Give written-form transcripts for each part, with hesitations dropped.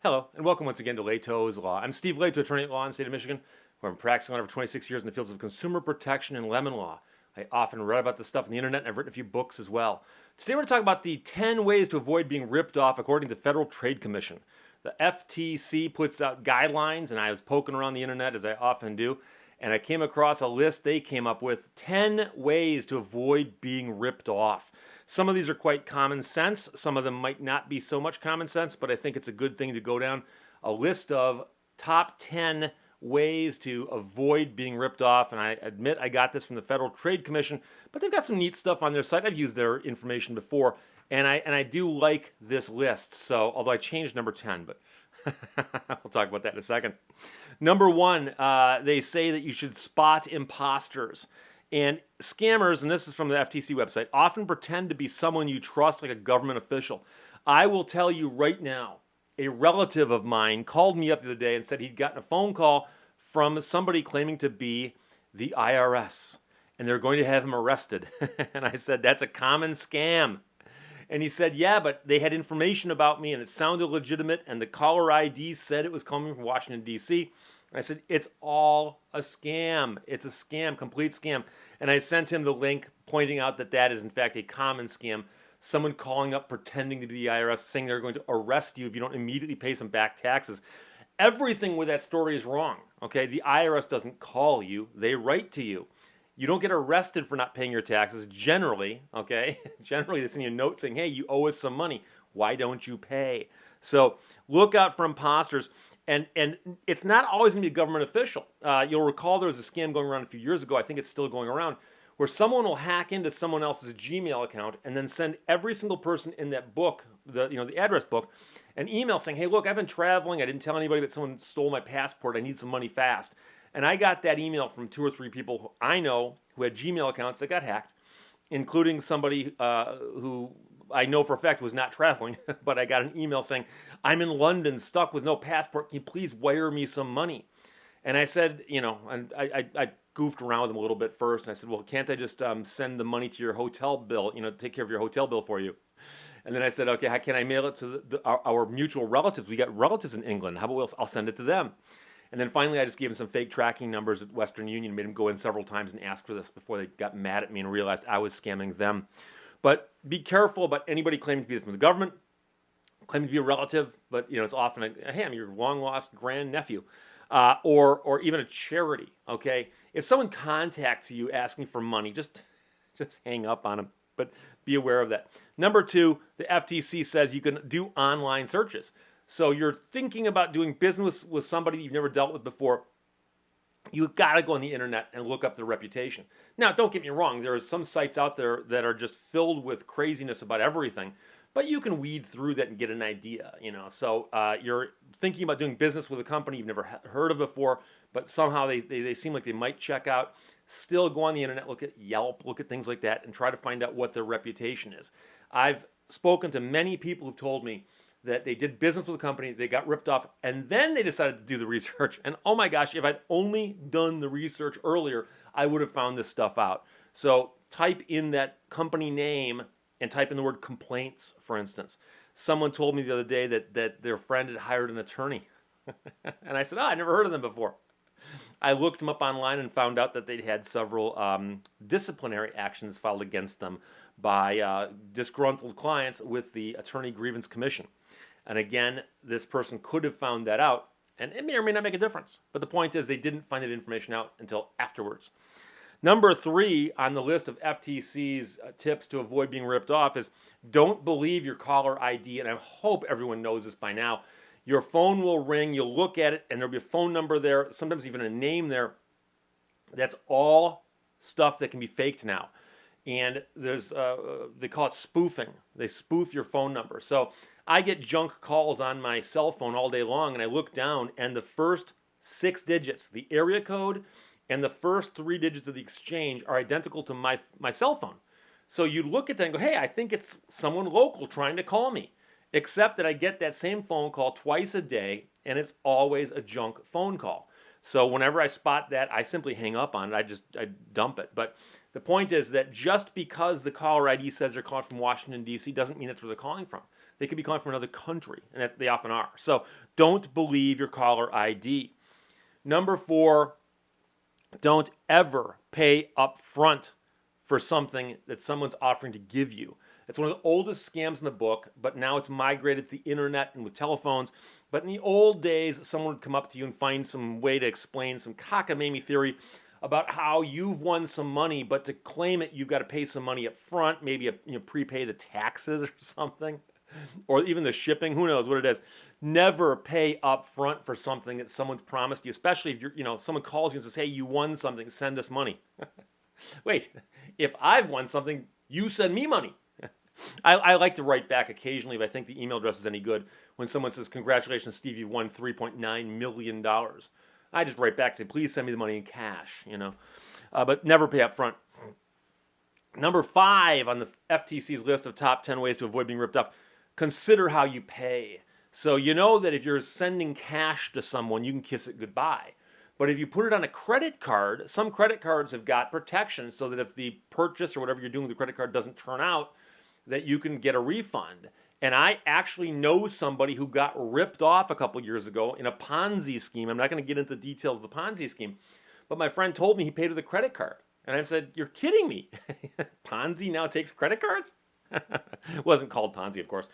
Hello, and welcome once again to Lehto's Law. I'm Steve Lehto, attorney at law in the state of Michigan, where I'm practicing law for 26 years in the fields of consumer protection and lemon law. I often read about this stuff on the internet, and I've written a few books as well. Today we're going to talk about the 10 ways to avoid being ripped off according to the Federal Trade Commission. The FTC puts out guidelines, and I was poking around the internet, as I often do, and I came across a list they came up with 10 ways to avoid being ripped off. Some of these are quite common sense. Some of them might not be so much common sense, but I think it's a good thing to go down a list of top 10 ways to avoid being ripped off. And I admit I got this from the Federal Trade Commission, but they've got some neat stuff on their site. I've used their information before, and I do like this list. So, although I changed number 10, but we'll talk about that in a second. Number 1, they say that you should spot imposters. And scammers, and this is from the FTC website, often pretend to be someone you trust, like a government official. I will tell you right now, a relative of mine called me up the other day and said he'd gotten a phone call from somebody claiming to be the IRS, and they're going to have him arrested. And I said, that's a common scam. And he said, yeah, but they had information about me, and it sounded legitimate, and the caller ID said it was coming from Washington, D.C., I said, it's all a scam. It's a scam, complete scam. And I sent him the link pointing out that that is, in fact, a common scam. Someone calling up pretending to be the IRS, saying they're going to arrest you if you don't immediately pay some back taxes. Everything with that story is wrong, okay? The IRS doesn't call you. They write to you. You don't get arrested for not paying your taxes, generally, okay? Generally, they send you a note saying, hey, you owe us some money. Why don't you pay? So look out for imposters. And it's not always going to be a government official. You'll recall there was a scam going around a few years ago, I think it's still going around, where someone will hack into someone else's Gmail account and then send every single person in that book, the address book, an email saying, hey, look, I've been traveling. I didn't tell anybody, but someone stole my passport. I need some money fast. And I got that email from 2 or 3 people who I know who had Gmail accounts that got hacked, including somebody who I know for a fact was not traveling, but I got an email saying, I'm in London, stuck with no passport. Can you please wire me some money? And I said, and I goofed around with him a little bit first. And I said, well, can't I just send the money to your hotel bill, take care of your hotel bill for you? And then I said, okay, how can I mail it to our mutual relatives? We got relatives in England. How about I'll send it to them? And then finally, I just gave him some fake tracking numbers at Western Union, made him go in several times and ask for this before they got mad at me and realized I was scamming them. But be careful about anybody claiming to be from the government, claiming to be a relative, but it's often hey, I'm your long-lost grandnephew, or even a charity. Okay, if someone contacts you asking for money, just hang up on them. But be aware of that. Number 2, the FTC says you can do online searches. So you're thinking about doing business with somebody you've never dealt with before. You've got to go on the internet and look up their reputation. Now, don't get me wrong. There are some sites out there that are just filled with craziness about everything, but you can weed through that and get an idea, So you're thinking about doing business with a company you've never heard of before, but somehow they seem like they might check out. Still go on the internet, look at Yelp, look at things like that, and try to find out what their reputation is. I've spoken to many people who've told me that they did business with a company, they got ripped off, and then they decided to do the research. And oh my gosh, if I'd only done the research earlier, I would have found this stuff out. So type in that company name and type in the word complaints, for instance. Someone told me the other day that their friend had hired an attorney. And I said, I never heard of them before. I looked them up online and found out that they'd had several disciplinary actions filed against them by disgruntled clients with the Attorney Grievance Commission. And again, this person could have found that out, and it may or may not make a difference. But the point is they didn't find that information out until afterwards. Number 3 on the list of FTC's tips to avoid being ripped off is don't believe your caller ID, and I hope everyone knows this by now. Your phone will ring, you'll look at it, and there'll be a phone number there, sometimes even a name there. That's all stuff that can be faked now. And there's, they call it spoofing. They spoof your phone number. So I get junk calls on my cell phone all day long, and I look down, and the first 6 digits, the area code, and the first 3 digits of the exchange are identical to my cell phone. So you look at that and go, hey, I think it's someone local trying to call me. Except that I get that same phone call twice a day, and it's always a junk phone call. So whenever I spot that, I simply hang up on it. I dump it. But the point is that just because the caller ID says they're calling from Washington, D.C. doesn't mean that's where they're calling from. They could be calling from another country, and they often are. So don't believe your caller ID. Number 4, don't ever pay up front for something that someone's offering to give you. It's one of the oldest scams in the book, but now it's migrated to the internet and with telephones. But in the old days, someone would come up to you and find some way to explain some cockamamie theory about how you've won some money, but to claim it, you've got to pay some money up front, maybe prepay the taxes or something, or even the shipping. Who knows what it is? Never pay up front for something that someone's promised you, especially if someone calls you and says, "Hey, you won something. Send us money." Wait, if I've won something, you send me money. I like to write back occasionally if I think the email address is any good. When someone says, "Congratulations, Steve, you won $3.9 million." I just write back and say, "Please send me the money in cash," but never pay up front. Number 5 on the FTC's list of top 10 ways to avoid being ripped off, consider how you pay. So you know that if you're sending cash to someone, you can kiss it goodbye. But if you put it on a credit card, some credit cards have got protection so that if the purchase or whatever you're doing with the credit card doesn't turn out, that you can get a refund. And I actually know somebody who got ripped off a couple years ago in a Ponzi scheme. I'm not going to get into the details of the Ponzi scheme, but my friend told me he paid with a credit card. And I said, "You're kidding me. Ponzi now takes credit cards?" It wasn't called Ponzi, of course.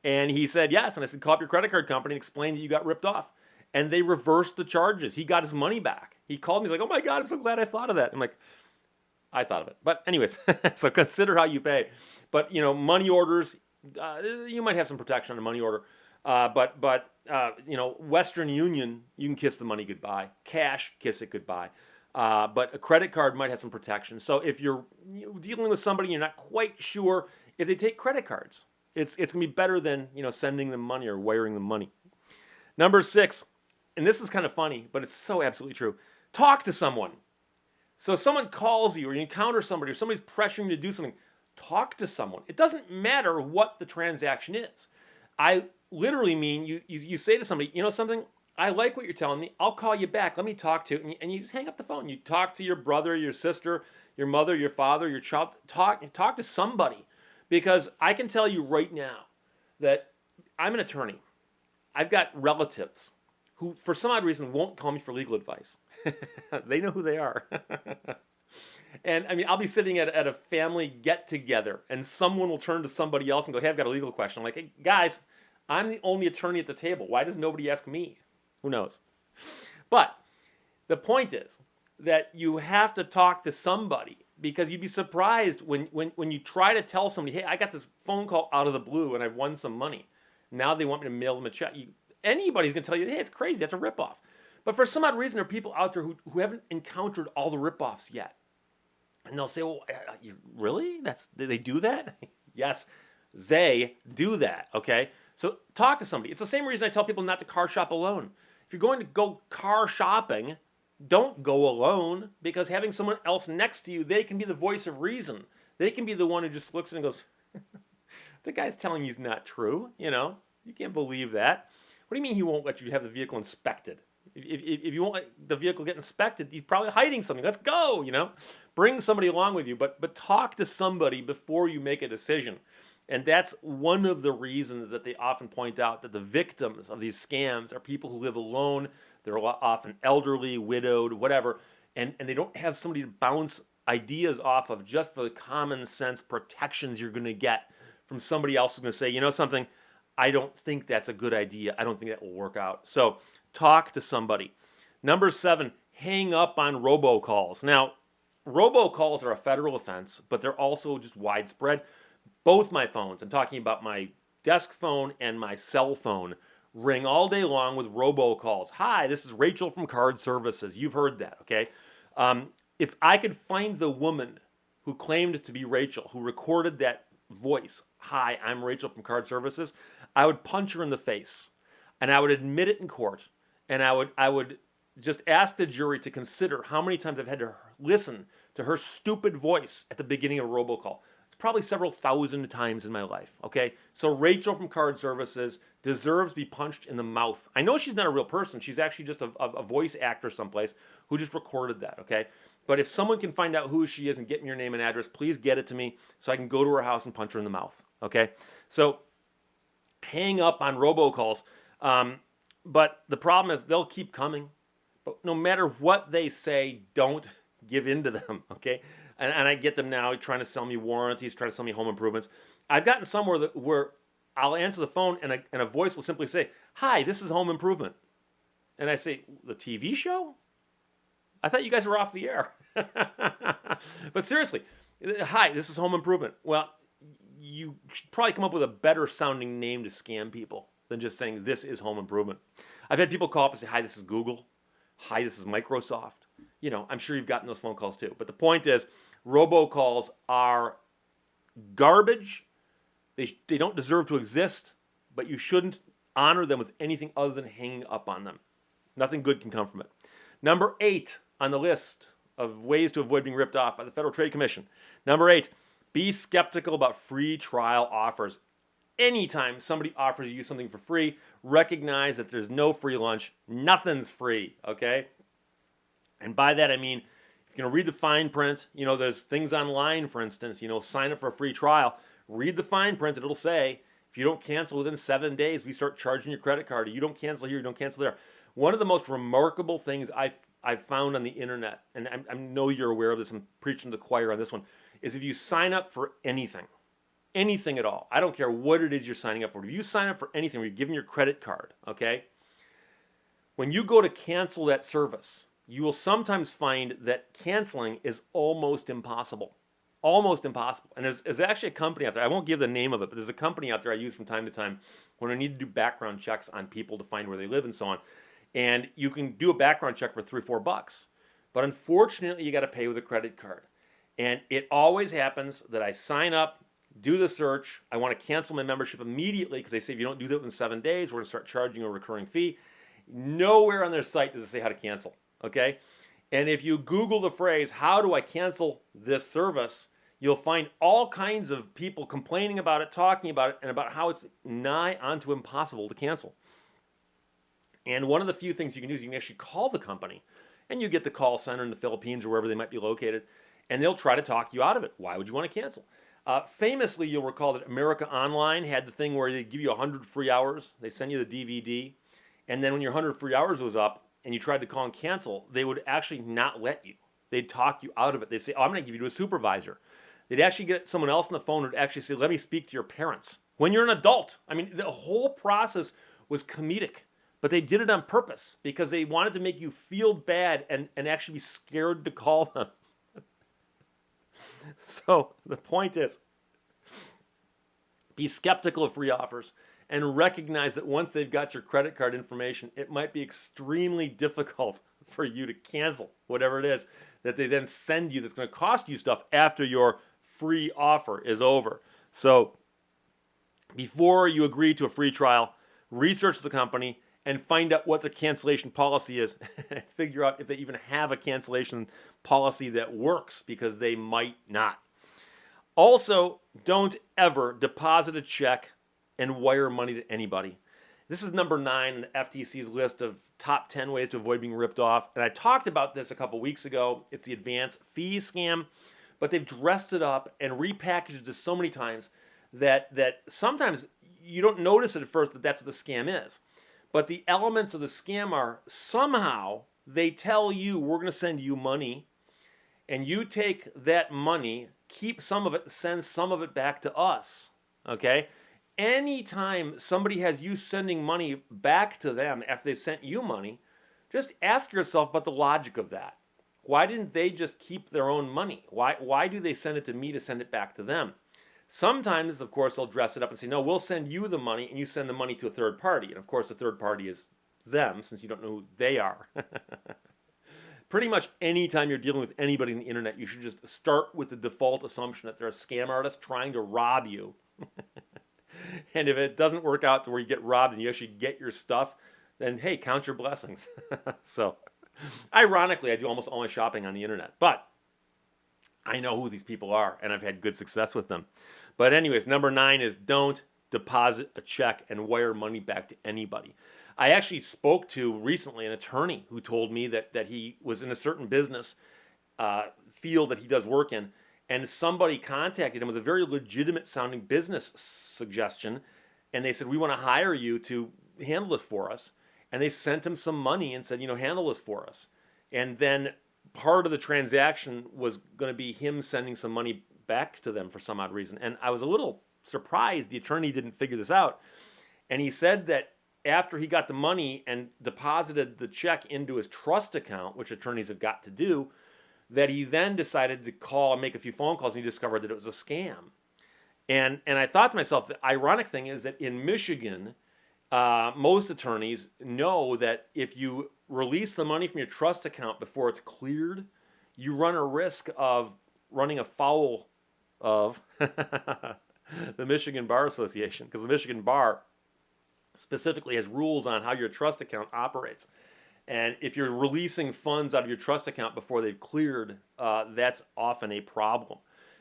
And he said, "Yes." And I said, "Call up your credit card company and explain that you got ripped off." And they reversed the charges. He got his money back. He called me. He's like, "Oh my God, I'm so glad I thought of that." I'm like, I thought of it. But anyways, so consider how you pay. But, money orders, you might have some protection on a money order. But Western Union, you can kiss the money goodbye. Cash, kiss it goodbye. But a credit card might have some protection. So if you're dealing with somebody, you're not quite sure if they take credit cards, it's going to be better than, sending them money or wiring them money. Number 6, and this is kind of funny, but it's so absolutely true. Talk to someone. So someone calls you or you encounter somebody or somebody's pressuring you to do something. Talk to someone. It doesn't matter what the transaction is. I literally mean you say to somebody, "You know something? I like what you're telling me. I'll call you back. Let me talk to you." And you just hang up the phone. You talk to your brother, your sister, your mother, your father, your child. Talk to somebody. Because I can tell you right now that I'm an attorney. I've got relatives who, for some odd reason, won't call me for legal advice. They know who they are. And I mean, I'll be sitting at a family get-together, and someone will turn to somebody else and go, "Hey, I've got a legal question." I'm like, "Hey, guys, I'm the only attorney at the table. Why does nobody ask me?" Who knows? But the point is that you have to talk to somebody, because you'd be surprised when you try to tell somebody, "Hey, I got this phone call out of the blue, and I've won some money. Now they want me to mail them a check." Anybody's going to tell you, "Hey, it's crazy. That's a ripoff." But for some odd reason, there are people out there who haven't encountered all the ripoffs yet. And they'll say, "Well, really? They do that?" Yes, they do that, okay? So talk to somebody. It's the same reason I tell people not to car shop alone. If you're going to go car shopping, don't go alone, because having someone else next to you, they can be the voice of reason. They can be the one who just looks and goes, "The guy's telling you is not true, You can't believe that. What do you mean he won't let you have the vehicle inspected? If you won't let the vehicle get inspected, he's probably hiding something. Let's go, Bring somebody along with you, but talk to somebody before you make a decision. And that's one of the reasons that they often point out that the victims of these scams are people who live alone. They're often elderly, widowed, whatever, and they don't have somebody to bounce ideas off of just for the common sense protections you're going to get from somebody else who's going to say, "You know something? I don't think that's a good idea. I don't think that will work out." So talk to somebody. Number 7, hang up on robocalls. Now, robocalls are a federal offense, but they're also just widespread. Both my phones, I'm talking about my desk phone and my cell phone, ring all day long with robocalls. "Hi, this is Rachel from Card Services." You've heard that, okay? If I could find the woman who claimed to be Rachel, who recorded that voice, "Hi, I'm Rachel from Card Services," I would punch her in the face, and I would admit it in court, and I would just ask the jury to consider how many times I've had to listen to her stupid voice at the beginning of a robocall. It's probably several thousand times in my life, okay? So Rachel from Card Services deserves to be punched in the mouth. I know she's not a real person. She's actually just a voice actor someplace who just recorded that, okay? But if someone can find out who she is and get me your name and address, please get it to me so I can go to her house and punch her in the mouth, okay? So hang up on robocalls. But the problem is they'll keep coming. But no matter what they say, don't give in to them, okay? And I get them now trying to sell me warranties, trying to sell me home improvements. I've gotten somewhere where I'll answer the phone and a voice will simply say, "Hi, this is home improvement." And I say, "The TV show? I thought you guys were off the air." But seriously, "Hi, this is home improvement." Well, you should probably come up with a better sounding name to scam people than just saying this is home improvement. I've had people call up and say, "Hi, this is Google. Hi, this is Microsoft." I'm sure you've gotten those phone calls too. But the point is, robocalls are garbage. They don't deserve to exist, but you shouldn't honor them with anything other than hanging up on them. Nothing good can come from it. Number 8 on the list of ways to avoid being ripped off by the Federal Trade Commission. Number 8, be skeptical about free trial offers. Anytime somebody offers you something for free, recognize that there's no free lunch. Nothing's free, okay? And by that I mean, if you're going to read the fine print, there's things online, for instance, sign up for a free trial. Read the fine print, and it'll say, if you don't cancel within 7 days, we start charging your credit card. You don't cancel here, you don't cancel there. One of the most remarkable things I've found on the internet, and I know you're aware of this, I'm preaching to the choir on this one, is if you sign up for anything at all, I don't care what it is you're signing up for, if you sign up for anything where you're giving your credit card, okay, when you go to cancel that service, you will sometimes find that canceling is almost impossible. Almost impossible. And there's actually a company out there, I won't give the name of it, but there's a company out there I use from time to time when I need to do background checks on people to find where they live and so on. And you can do a background check for $3 or $4. But unfortunately, you got to pay with a credit card. And it always happens that I sign up, do the search, I want to cancel my membership immediately because they say if you don't do that within 7 days, we're going to start charging you a recurring fee. Nowhere on their site does it say how to cancel, okay? And if you Google the phrase, "How do I cancel this service?" you'll find all kinds of people complaining about it, talking about it, and about how it's nigh onto impossible to cancel. And one of the few things you can do is you can actually call the company, and you get the call center in the Philippines or wherever they might be located, and they'll try to talk you out of it. Why would you want to cancel? Famously, you'll recall that America Online had the thing where they give you 100 free hours. They send you the DVD, and then when your 100 free hours was up and you tried to call and cancel, they would actually not let you. They'd talk you out of it. They'd say, "Oh, I'm going to give you to a supervisor." They'd actually get someone else on the phone who would actually say, "Let me speak to your parents." When you're an adult. I mean, the whole process was comedic. But they did it on purpose because they wanted to make you feel bad and actually be scared to call them. So the point is, be skeptical of free offers and recognize that once they've got your credit card information, it might be extremely difficult for you to cancel whatever it is that they then send you that's going to cost you stuff after your free offer is over. So before you agree to a free trial, research the company and find out what their cancellation policy is and figure out if they even have a cancellation policy that works, because they might not. Also, don't ever deposit a check and wire money to anybody. This is number 9 on the FTC's list of top 10 ways to avoid being ripped off. And I talked about this a couple weeks ago. It's the advance fee scam, but they've dressed it up and repackaged it so many times that sometimes you don't notice at first that that's what the scam is. But the elements of the scam are somehow they tell you, "We're going to send you money," and you take that money, keep some of it, send some of it back to us, okay? Anytime somebody has you sending money back to them after they've sent you money, just ask yourself about the logic of that. Why didn't they just keep their own money? Why do they send it to me to send it back to them? Sometimes, of course, they'll dress it up and say, "No, we'll send you the money and you send the money to a third party." And of course, the third party is them, since you don't know who they are. Pretty much anytime you're dealing with anybody on the internet, you should just start with the default assumption that they're a scam artist trying to rob you. And if it doesn't work out to where you get robbed and you actually get your stuff, then hey, count your blessings. So, ironically, I do almost all my shopping on the internet, but I know who these people are and I've had good success with them. But anyways, number 9 is don't deposit a check and wire money back to anybody. I actually spoke to recently an attorney who told me that he was in a certain business field that he does work in, and somebody contacted him with a very legitimate sounding business suggestion, and they said, we want to hire you to handle this for us. And they sent him some money and said, handle this for us. And then part of the transaction was going to be him sending some money back to them for some odd reason. And I was a little surprised the attorney didn't figure this out. And he said that after he got the money and deposited the check into his trust account, which attorneys have got to do, that he then decided to call and make a few phone calls, and he discovered that it was a scam. And I thought to myself, the ironic thing is that in Michigan, most attorneys know that if you release the money from your trust account before it's cleared, you run a risk of running afoul of the Michigan Bar Association, because the Michigan Bar specifically has rules on how your trust account operates. And if you're releasing funds out of your trust account before they've cleared, that's often a problem.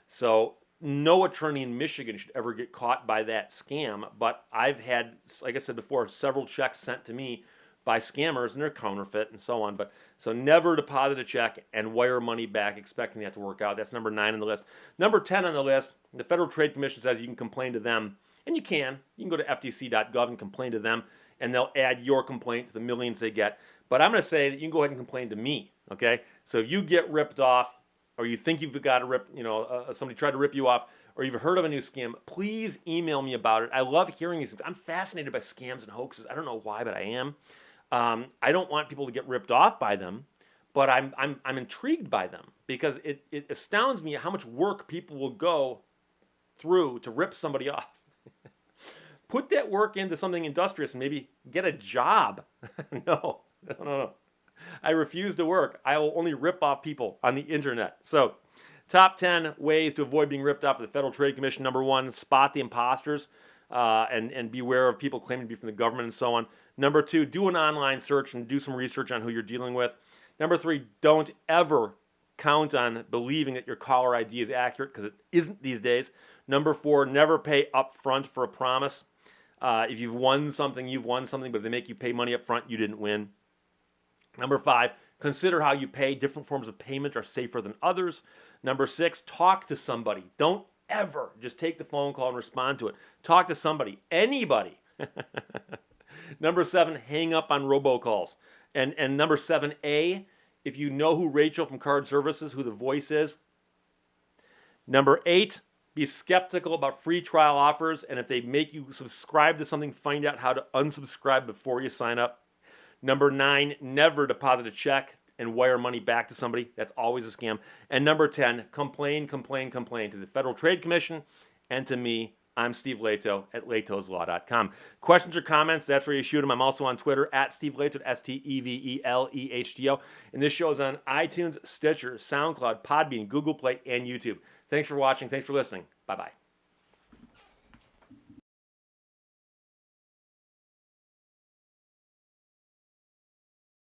So no attorney in Michigan should ever get caught by that scam. But I've had, like I said before, several checks sent to me by scammers, and they're counterfeit and so on. But so never deposit a check and wire money back expecting that to work out. That's number 9 on the list. Number 10 on the list, the Federal Trade Commission says you can complain to them. And you can. You can go to ftc.gov and complain to them, and they'll add your complaint to the millions they get. But I'm going to say that you can go ahead and complain to me, okay? So if you get ripped off, or you think you've got to rip, somebody tried to rip you off, or you've heard of a new scam, please email me about it. I love hearing these things. I'm fascinated by scams and hoaxes. I don't know why, but I am. I don't want people to get ripped off by them, but I'm intrigued by them because it astounds me how much work people will go through to rip somebody off. Put that work into something industrious and maybe get a job. No. I refuse to work. I will only rip off people on the internet. So, top 10 ways to avoid being ripped off of the Federal Trade Commission. Number 1, spot the imposters and beware of people claiming to be from the government and so on. Number 2, do an online search and do some research on who you're dealing with. Number 3, don't ever count on believing that your caller ID is accurate, because it isn't these days. Number 4, never pay up front for a promise. If you've won something, you've won something, but if they make you pay money up front, you didn't win. Number 5, consider how you pay. Different forms of payment are safer than others. Number 6, talk to somebody. Don't ever just take the phone call and respond to it. Talk to somebody, anybody. Number 7, hang up on robocalls. And number 7A, if you know who Rachel from Card Services, who the voice is. Number 8, be skeptical about free trial offers, and if they make you subscribe to something, find out how to unsubscribe before you sign up. Number 9, never deposit a check and wire money back to somebody. That's always a scam. And number 10, complain to the Federal Trade Commission and to me. I'm Steve Lehto at LehtosLaw.com. Questions or comments, that's where you shoot them. I'm also on Twitter at Steve Lehto, SteveLehto. And this show is on iTunes, Stitcher, SoundCloud, Podbean, Google Play, and YouTube. Thanks for watching. Thanks for listening. Bye-bye.